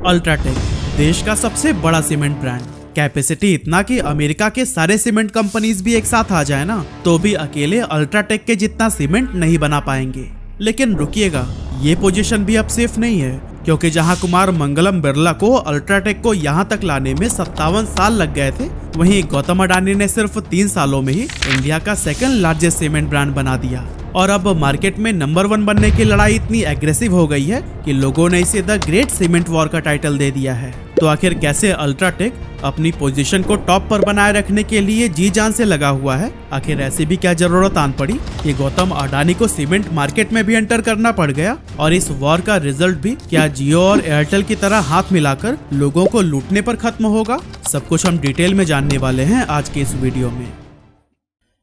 UltraTech देश का सबसे बड़ा सीमेंट ब्रांड। कैपेसिटी इतना कि अमेरिका के सारे सीमेंट कंपनीज भी एक साथ आ जाए ना तो भी अकेले अल्ट्राटेक के जितना सीमेंट नहीं बना पाएंगे। लेकिन रुकिएगा, ये पोजीशन भी अब सेफ नहीं है, क्योंकि जहां कुमार मंगलम बिरला को अल्ट्राटेक को यहां तक लाने में 57 साल लग गए थे, वहीं गौतम अडानी ने सिर्फ 3 सालों में ही इंडिया का सेकंड लार्जेस्ट सीमेंट ब्रांड बना दिया। और अब मार्केट में नंबर 1 बनने की लड़ाई इतनी एग्रेसिव हो गई है कि लोगों ने इसे द ग्रेट सीमेंट वॉर का टाइटल दे दिया है। तो आखिर कैसे अल्ट्राटेक अपनी पोजीशन को टॉप पर बनाए रखने के लिए जी जान से लगा हुआ है? आखिर ऐसी भी क्या जरूरत आन पड़ी कि गौतम अडानी को सीमेंट मार्केट में भी एंटर करना पड़ गया? और इस वॉर का रिजल्ट भी क्या जियो और एयरटेल की तरह हाथ मिलाकर लोगों को लूटने पर खत्म होगा? सब कुछ हम डिटेल में जानने वाले हैं आज के इस वीडियो में।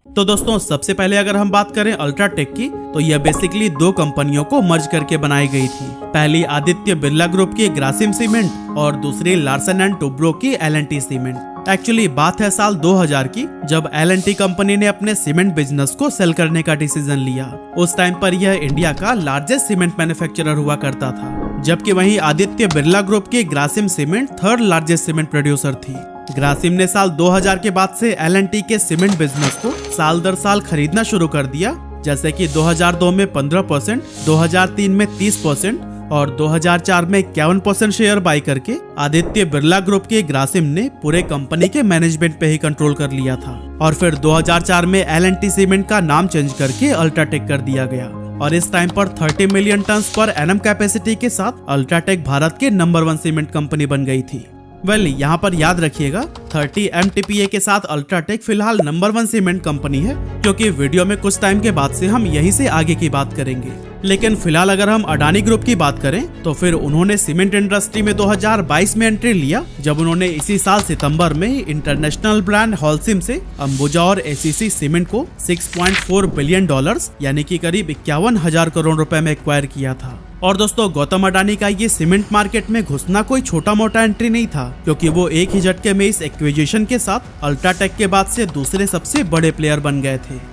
तो दोस्तों, सबसे पहले अगर हम बात करें अल्ट्राटेक की, तो यह बेसिकली 2 कंपनियों को मर्ज करके बनाई गई थी। पहली आदित्य बिरला ग्रुप की ग्रासिम सीमेंट और दूसरी लार्सन एंड टुब्रो की L&T सीमेंट। एक्चुअली बात है साल 2000 की, जब L&T कंपनी ने अपने सीमेंट बिजनेस को सेल करने का डिसीजन लिया। उस टाइम पर यह इंडिया का लार्जेस्ट सीमेंट मैन्युफैक्चरर हुआ करता था, जबकि वहीं आदित्य बिरला ग्रुप की Grasim cement 3rd largest cement producer थी। ग्रासिम ने साल 2000 के बाद से L&T के सीमेंट बिजनेस को साल दर साल खरीदना शुरू कर दिया, जैसे कि 2002 में 15%, 2003 में 30% और 2004 में 51% शेयर बाई करके आदित्य बिरला ग्रुप के ग्रासिम ने पूरे कंपनी के मैनेजमेंट पे ही कंट्रोल कर लिया था। और फिर 2004 में L&T सीमेंट का नाम चेंज करके अल्ट्राटेक कर दिया गया और इस टाइम पर 30 million ton per annum capacity के साथ अल्ट्राटेक भारत के नंबर 1 सीमेंट कंपनी बन गई थी। यहाँ पर याद रखिएगा, 30 MTPA के साथ अल्ट्राटेक फिलहाल नंबर 1 सीमेंट कंपनी है, क्योंकि वीडियो में कुछ टाइम के बाद से हम यहीं से आगे की बात करेंगे। लेकिन फिलहाल अगर हम अडानी ग्रुप की बात करें तो फिर उन्होंने सीमेंट इंडस्ट्री में 2022 में एंट्री लिया, जब उन्होंने इसी साल सितंबर में इंटरनेशनल ब्रांड हॉलसिम से अंबुजा और ACC सीमेंट को $6.4 बिलियन यानी कि करीब 51,000 करोड़ रुपए में एक्वायर किया था। और दोस्तों, गौतम अडानी का ये सीमेंट मार्केट में घुसना कोई छोटा मोटा एंट्री नहीं था, क्योंकि वो एक ही झटके में इस एक्विजिशन के साथ अल्ट्राटेक के बाद से दूसरे सबसे बड़े प्लेयर बन गए थे।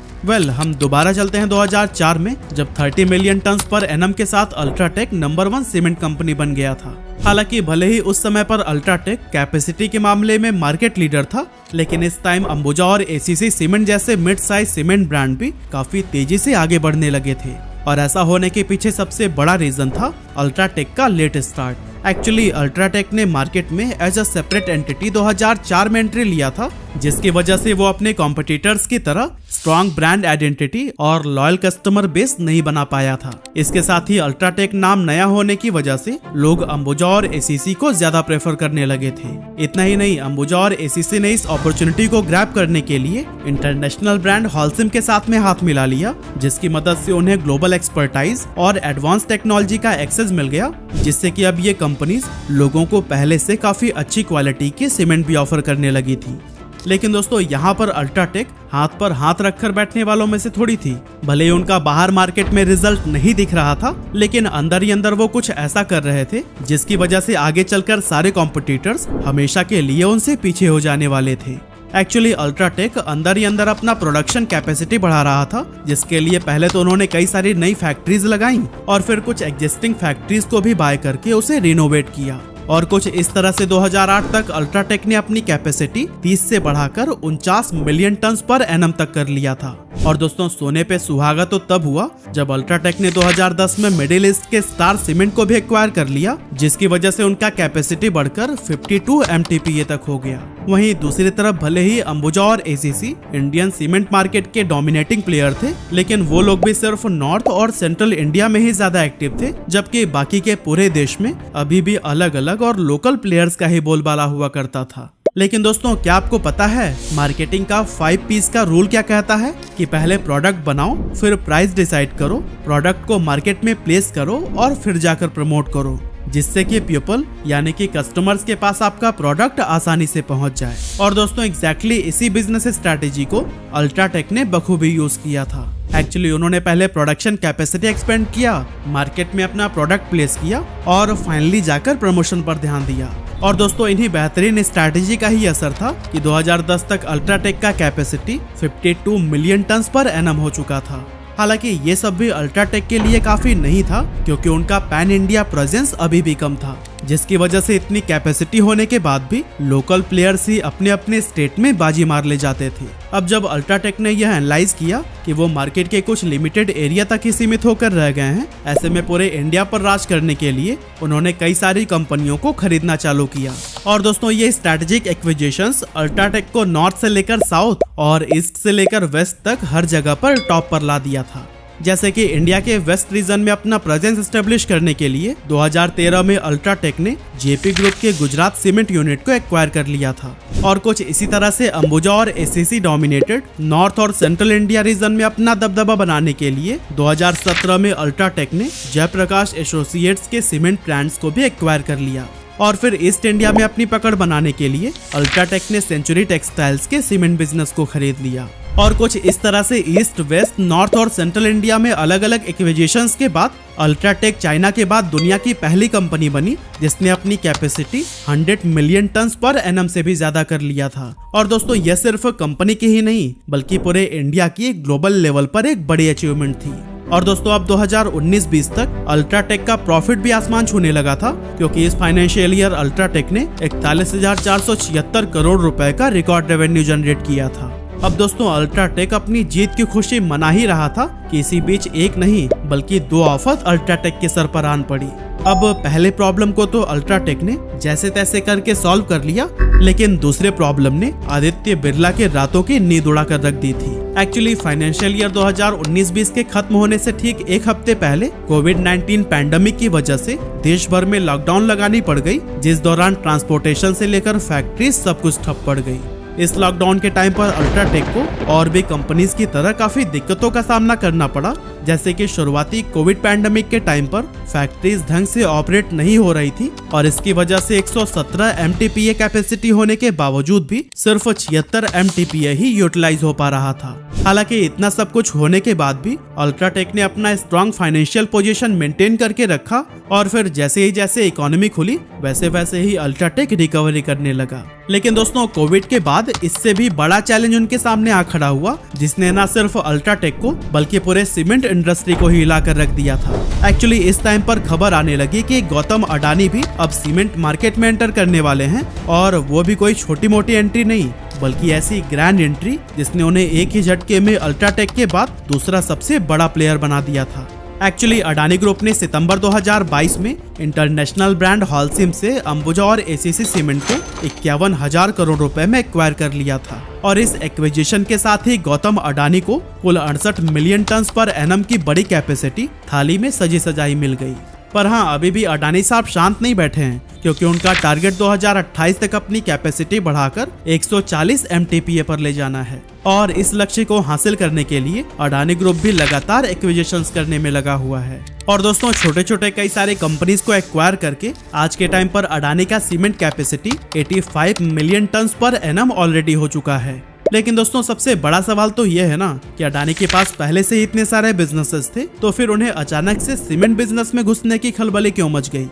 हम दोबारा चलते हैं 2004 में, जब 30 मिलियन टन पर एनम के साथ अल्ट्राटेक नंबर 1 सीमेंट कंपनी बन गया था। हालांकि भले ही उस समय पर अल्ट्राटेक कैपेसिटी के मामले में मार्केट लीडर था, लेकिन इस टाइम अंबुजा और ACC सीमेंट जैसे मिड साइज सीमेंट ब्रांड भी काफी तेजी से आगे बढ़ने लगे थे। और ऐसा होने के पीछे सबसे बड़ा रीजन था अल्ट्राटेक का लेट स्टार्ट। एक्चुअली अल्ट्राटेक ने मार्केट में एज अ सेपरेट एंटिटी 2004 में एंट्री लिया था, जिसकी वजह से वो अपने कॉम्पिटिटर्स की तरह स्ट्रॉन्ग ब्रांड आइडेंटिटी और लॉयल कस्टमर बेस नहीं बना पाया था। इसके साथ ही अल्ट्राटेक नाम नया होने की वजह से लोग अंबुजा और ACC को ज्यादा प्रेफर करने लगे थे। इतना ही नहीं, अंबुजा और ACC ने इस अपॉर्चुनिटी को ग्रैब करने के लिए इंटरनेशनल ब्रांड हॉलसिम के साथ में हाथ मिला लिया, जिसकी मदद से उन्हें ग्लोबल एक्सपर्टाइज और एडवांस टेक्नोलॉजी का एक्सेस मिल गया, जिससे कि अब ये कंपनीज लोगों को पहले से काफी अच्छी क्वालिटी के सीमेंट भी ऑफर करने लगी थी। लेकिन दोस्तों, यहाँ पर अल्ट्राटेक हाथ पर हाथ रखकर बैठने वालों में से थोड़ी थी। भले ही उनका बाहर मार्केट में रिजल्ट नहीं दिख रहा था, लेकिन अंदर ही अंदर वो कुछ ऐसा कर रहे थे जिसकी वजह से आगे चलकर सारे कॉम्पिटिटर्स हमेशा के लिए उनसे पीछे हो जाने वाले थे। एक्चुअली अल्ट्राटेक अंदर ही अंदर अपना प्रोडक्शन कैपेसिटी बढ़ा रहा था, जिसके लिए पहले तो उन्होंने कई सारी नई फैक्ट्रीज लगाई और फिर कुछ एग्जिस्टिंग फैक्ट्रीज को भी बाय करके उसे रिनोवेट किया। और कुछ इस तरह से 2008 तक अल्ट्राटेक ने अपनी कैपेसिटी 30 से बढ़ाकर 49 मिलियन टन पर एनम तक कर लिया था। और दोस्तों, सोने पे सुहागा तो तब हुआ जब अल्ट्राटेक ने 2010 में मिडिल ईस्ट के स्टार सीमेंट को भी एक्वायर कर लिया, जिसकी वजह से उनका कैपेसिटी बढ़कर 52 MTPA तक हो गया। वहीं दूसरी तरफ भले ही अंबुजा और ACC इंडियन सीमेंट मार्केट के डोमिनेटिंग प्लेयर थे, लेकिन वो लोग भी सिर्फ नॉर्थ और सेंट्रल इंडिया में ही ज्यादा एक्टिव थे, जबकि बाकी के पूरे देश में अभी भी अलग अलग और लोकल प्लेयर्स का ही बोलबाला हुआ करता था। लेकिन दोस्तों, क्या आपको पता है मार्केटिंग का 5 P's का रूल क्या कहता है? कि पहले प्रोडक्ट बनाओ, फिर प्राइस डिसाइड करो, प्रोडक्ट को मार्केट में प्लेस करो और फिर जाकर प्रमोट करो, जिससे कि पीपल यानी कि कस्टमर्स के पास आपका प्रोडक्ट आसानी से पहुंच जाए। और दोस्तों, एग्जैक्टली इसी बिजनेस स्ट्रैटेजी को अल्ट्राटेक ने बखूबी यूज किया था। एक्चुअली उन्होंने पहले प्रोडक्शन कैपेसिटी एक्सपेंड किया, मार्केट में अपना प्रोडक्ट प्लेस किया और फाइनली जाकर प्रमोशन पर ध्यान दिया। और दोस्तों, इन्हीं बेहतरीन स्ट्रैटेजी का ही असर था कि 2010 तक अल्ट्राटेक का capacity 52 million ton per annum हो चुका था। हालांकि ये सब भी अल्ट्राटेक के लिए काफी नहीं था, क्योंकि उनका पैन इंडिया प्रेजेंस अभी भी कम था। जिसकी वजह से इतनी कैपेसिटी होने के बाद भी लोकल प्लेयर्स ही अपने अपने स्टेट में बाजी मार ले जाते थे। अब जब अल्ट्राटेक ने यह एनालाइज किया कि वो मार्केट के कुछ लिमिटेड एरिया तक ही सीमित होकर रह गए हैं, ऐसे में पूरे इंडिया पर राज करने के लिए उन्होंने कई सारी कंपनियों को खरीदना चालू किया। और दोस्तों ये स्ट्रैटेजिक एक्विजिशंस अल्ट्राटेक को नॉर्थ से लेकर साउथ और ईस्ट से लेकर वेस्ट तक हर जगह पर टॉप पर ला दिया था। जैसे कि इंडिया के वेस्ट रीजन में अपना प्रेजेंस एस्टेब्लिश करने के लिए 2013 में अल्ट्राटेक ने जेपी ग्रुप के गुजरात सीमेंट यूनिट को एक्वायर कर लिया था। और कुछ इसी तरह से अंबुजा और एसीसी डोमिनेटेड नॉर्थ और सेंट्रल इंडिया रीजन में अपना दबदबा बनाने के लिए 2017 में अल्ट्राटेक ने जयप्रकाश एसोसिएट्स के सीमेंट प्लांट्स को भी एक्वायर कर लिया। और फिर ईस्ट इंडिया में अपनी पकड़ बनाने के लिए अल्ट्राटेक ने सेंचुरी टेक्सटाइल्स के सीमेंट बिजनेस को खरीद लिया। और कुछ इस तरह से ईस्ट, वेस्ट, नॉर्थ और सेंट्रल इंडिया में अलग अलग एक्विजिशंस के बाद अल्ट्राटेक चाइना के बाद दुनिया की पहली कंपनी बनी जिसने अपनी capacity 100 million ton per annum से भी ज्यादा कर लिया था। और दोस्तों यह सिर्फ कंपनी की ही नहीं बल्कि पूरे इंडिया की ग्लोबल लेवल पर एक बड़ी अचीवमेंट थी। और दोस्तों अब 2019-20 तक अल्ट्राटेक का प्रॉफिट भी आसमान छूने लगा था, क्योंकि इस फाइनेंशियल ईयर अल्ट्राटेक ने 41,476 करोड़ रुपए का रिकॉर्ड रेवेन्यू जनरेट किया था। अब दोस्तों अल्ट्राटेक अपनी जीत की खुशी मना ही रहा था कि इसी बीच एक नहीं बल्कि 2 आफत अल्ट्राटेक के सर पर आन पड़ी। अब पहले प्रॉब्लम को तो अल्ट्राटेक ने जैसे तैसे करके सॉल्व कर लिया, लेकिन दूसरे प्रॉब्लम ने आदित्य बिरला के रातों की नींद उड़ा कर रख दी थी। एक्चुअली फाइनेंशियल ईयर 2019-20 के खत्म होने से ठीक एक हफ्ते पहले कोविड-19 पैंडेमिक की वजह से देश भर में लॉकडाउन लगानी पड़ गई, जिस दौरान ट्रांसपोर्टेशन से लेकर फैक्ट्री सब कुछ ठप पड़ गई। इस लॉकडाउन के टाइम पर अल्ट्राटेक को और भी कंपनीज की तरह काफी दिक्कतों का सामना करना पड़ा, जैसे कि शुरुआती कोविड पैंडेमिक के टाइम पर फैक्ट्रीज ढंग से ऑपरेट नहीं हो रही थी और इसकी वजह से 117 MTPA कैपेसिटी होने के बावजूद भी सिर्फ 76 MTPA ही यूटिलाइज हो पा रहा था। हालांकि इतना सब कुछ होने के बाद भी अल्ट्राटेक ने अपना स्ट्रॉन्ग फाइनेंशियल पोजीशन मेंटेन करके रखा और फिर जैसे इकोनॉमी खुली वैसे वैसे ही अल्ट्राटेक रिकवरी करने लगा। लेकिन दोस्तों कोविड के बाद इससे भी बड़ा चैलेंज उनके सामने आ खड़ा हुआ, जिसने न सिर्फ अल्ट्राटेक को बल्कि पूरे सीमेंट इंडस्ट्री को ही हिला कर रख दिया था। एक्चुअली इस टाइम पर खबर आने लगी कि गौतम अडानी भी अब सीमेंट मार्केट में एंटर करने वाले हैं, और वो भी कोई छोटी मोटी एंट्री नहीं बल्कि ऐसी ग्रैंड एंट्री जिसने उन्हें एक ही झटके में अल्ट्राटेक के बाद दूसरा सबसे बड़ा प्लेयर बना दिया था। एक्चुअली अडानी ग्रुप ने सितंबर 2022 में इंटरनेशनल ब्रांड हॉलसिम से अंबुजा और एसीसी सीमेंट को 51,000 करोड़ रुपए में एक्वायर कर लिया था। और इस एक्विजिशन के साथ ही गौतम अडानी को कुल 68 मिलियन टन पर एनम की बड़ी कैपेसिटी थाली में सजी सजाई मिल गई। पर हाँ, अभी भी अडानी साहब शांत नहीं बैठे हैं, क्योंकि उनका टारगेट 2028 तक अपनी कैपेसिटी बढ़ाकर 140 MTPA पर ले जाना है। और इस लक्ष्य को हासिल करने के लिए अडानी ग्रुप भी लगातार एक्विजिशंस करने में लगा हुआ है। और दोस्तों छोटे छोटे कई सारे कंपनीज को एक्वायर करके आज के टाइम पर अडानी का cement capacity 85 million ton per annum already हो चुका है। लेकिन दोस्तों सबसे बड़ा सवाल तो ये है ना कि अडानी के पास पहले से ही इतने सारे बिजनेसेस थे, तो फिर उन्हें अचानक से सीमेंट बिजनेस में घुसने की खलबली क्यों मच गई।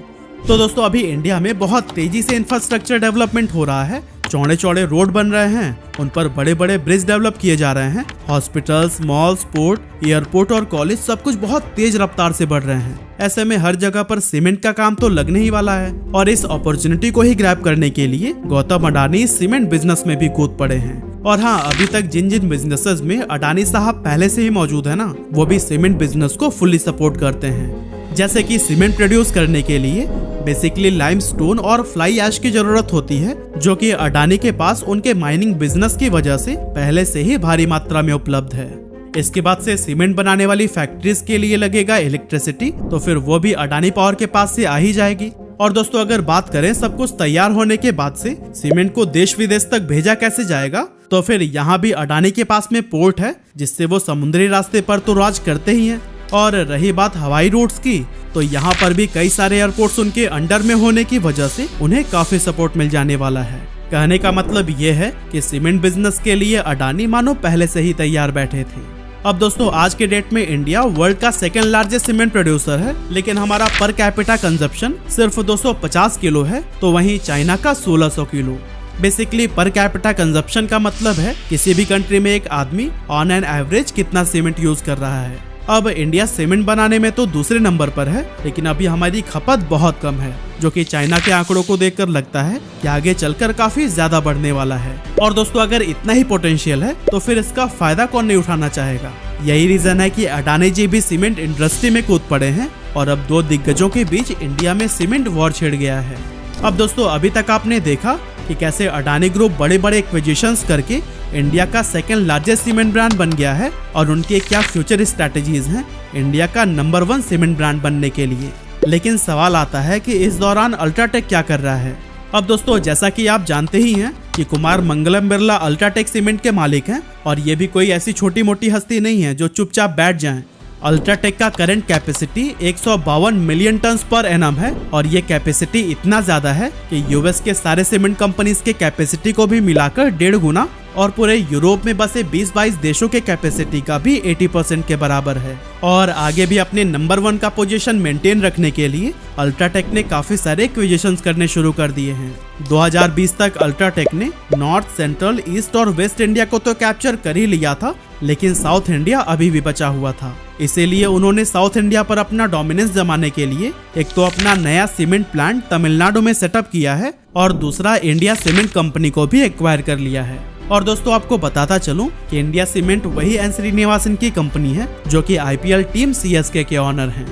तो दोस्तों अभी इंडिया में बहुत तेजी से इंफ्रास्ट्रक्चर डेवलपमेंट हो रहा है, चौड़े चौड़े रोड बन रहे हैं, उन पर बड़े बड़े ब्रिज डेवलप किए जा रहे हैं, हॉस्पिटल्स, मॉल्स, पोर्ट, एयरपोर्ट और कॉलेज सब कुछ बहुत तेज रफ्तार से बढ़ रहे हैं। ऐसे में हर जगह पर सीमेंट का काम तो लगने ही वाला है, और इस अपॉर्चुनिटी को ही ग्रैब करने के लिए गौतम अडानी सीमेंट बिजनेस में भी कूद पड़े हैं। और हाँ, अभी तक जिन जिन बिजनेसेस में अडानी साहब पहले से ही मौजूद है ना, वो भी सीमेंट बिजनेस को फुल्ली सपोर्ट करते हैं। जैसे कि सीमेंट प्रोड्यूस करने के लिए बेसिकली लाइमस्टोन और फ्लाई ऐश की जरूरत होती है, जो कि अडानी के पास उनके माइनिंग बिजनेस की वजह से पहले से ही भारी मात्रा में उपलब्ध है। इसके बाद से सीमेंट बनाने वाली फैक्ट्रीज के लिए लगेगा इलेक्ट्रिसिटी, तो फिर वो भी अडानी पावर के पास से आ ही जाएगी। और दोस्तों अगर बात करें सब कुछ तैयार होने के बाद से सीमेंट को देश विदेश तक भेजा कैसे जाएगा, तो फिर यहाँ भी अडानी के पास में पोर्ट है, जिससे वो समुद्री रास्ते पर तो राज करते ही हैं। और रही बात हवाई रूट्स की, तो यहाँ पर भी कई सारे एयरपोर्ट्स उनके अंडर में होने की वजह से उन्हें काफी सपोर्ट मिल जाने वाला है। कहने का मतलब ये है कि सीमेंट बिजनेस के लिए अडानी मानो पहले से ही तैयार बैठे थे। अब दोस्तों आज के डेट में इंडिया वर्ल्ड का सेकंड लार्जेस्ट सीमेंट प्रोड्यूसर है, लेकिन हमारा पर कैपिटा कंजप्शन सिर्फ 250 किलो है, तो वहीं चाइना का 1600 kilo. Basically per capita consumption का मतलब है किसी भी कंट्री में एक आदमी ऑन एन एवरेज कितना सीमेंट यूज कर रहा है। अब इंडिया सीमेंट बनाने में तो दूसरे नंबर पर है, लेकिन अभी हमारी खपत बहुत कम है, जो कि चाइना के आंकड़ों को देखकर लगता है कि आगे चलकर काफी ज्यादा बढ़ने वाला है। और दोस्तों अगर इतना ही पोटेंशियल है तो फिर इसका फायदा कौन नहीं उठाना चाहेगा। यही रीजन है कि अडानी जी भी सीमेंट इंडस्ट्री में कूद पड़े हैं और अब दो दिग्गजों के बीच इंडिया में सीमेंट वॉर छिड़ गया है। अब दोस्तों अभी तक आपने देखा कि कैसे अडानी ग्रुप बड़े बड़े एक्विजिशंस करके इंडिया का सेकंड लार्जेस्ट सीमेंट ब्रांड बन गया है और उनके क्या फ्यूचर स्ट्रैटेजीज हैं इंडिया का नंबर 1 सीमेंट ब्रांड बनने के लिए। लेकिन सवाल आता है कि इस दौरान अल्ट्राटेक क्या कर रहा है। अब दोस्तों जैसा कि आप जानते ही हैं कि कुमार मंगलम बिरला अल्ट्राटेक सीमेंट के मालिक हैं और ये भी कोई ऐसी छोटी मोटी हस्ती नहीं है जो चुपचाप बैठ जाएं। अल्ट्राटेक का current capacity 152 million ton per annum है और ये कैपेसिटी इतना ज्यादा है कि यूएस के सारे सीमेंट कंपनीज के कैपेसिटी को भी मिलाकर 1.5 गुना और पूरे यूरोप में बसे 20-22 देशों के कैपेसिटी का भी 80% के बराबर है। और आगे भी अपने नंबर 1 का पोजीशन मेंटेन रखने के लिए अल्ट्राटेक ने काफी सारे एक्विजिशंस करने शुरू कर दिए हैं। 2020 तक अल्ट्राटेक ने नॉर्थ, सेंट्रल, ईस्ट और वेस्ट इंडिया को तो कैप्चर कर ही लिया था, लेकिन साउथ इंडिया अभी भी बचा हुआ था। इसीलिए उन्होंने साउथ इंडिया पर अपना डोमिनेंस जमाने के लिए एक तो अपना नया सीमेंट प्लांट तमिलनाडु में सेटअप किया है और दूसरा इंडिया सीमेंट कंपनी को भी एक्वायर कर लिया है। और दोस्तों आपको बताता चलूं कि इंडिया सीमेंट वही एन श्रीनिवासन की कंपनी है जो कि आईपीएल टीम सीएसके के ऑनर हैं।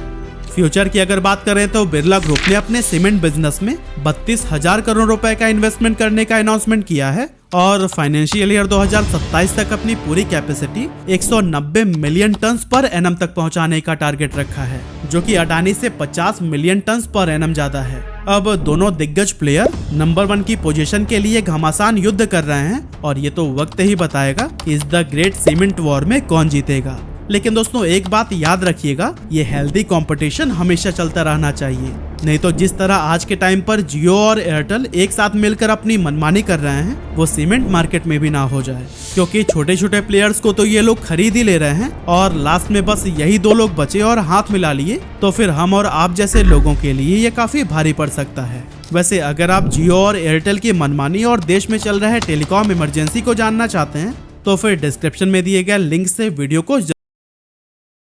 फ्यूचर की अगर बात करें तो बिरला ग्रुप ने अपने सीमेंट बिजनेस में 32,000 करोड़ रुपए का इन्वेस्टमेंट करने का अनाउंसमेंट किया है और फाइनेंशियल ईयर 2027 तक अपनी पूरी capacity 190 million ton per annum तक पहुंचाने का टारगेट रखा है, जो कि अडानी से 50 मिलियन टन पर एनम ज्यादा है। अब दोनों दिग्गज प्लेयर नंबर 1 की पोजीशन के लिए घमासान युद्ध कर रहे हैं और ये तो वक्त ही बताएगा कि इस द ग्रेट सीमेंट वॉर में कौन जीतेगा। लेकिन दोस्तों एक बात याद रखिएगा, ये हेल्दी कंपटीशन हमेशा चलता रहना चाहिए, नहीं तो जिस तरह आज के टाइम पर जियो और एयरटेल एक साथ मिलकर अपनी मनमानी कर रहे हैं वो सीमेंट मार्केट में भी ना हो जाए, क्योंकि छोटे छोटे प्लेयर्स को तो ये लोग खरीद ही ले रहे हैं और लास्ट में बस यही 2 लोग बचे और हाथ मिला लिए तो फिर हम और आप जैसे लोगों के लिए ये काफी भारी पड़ सकता है। वैसे अगर आप जियो और एयरटेल की मनमानी और देश में चल रहे टेलीकॉम इमरजेंसी को जानना चाहते हैं तो फिर डिस्क्रिप्शन में दिए गए लिंक से वीडियो को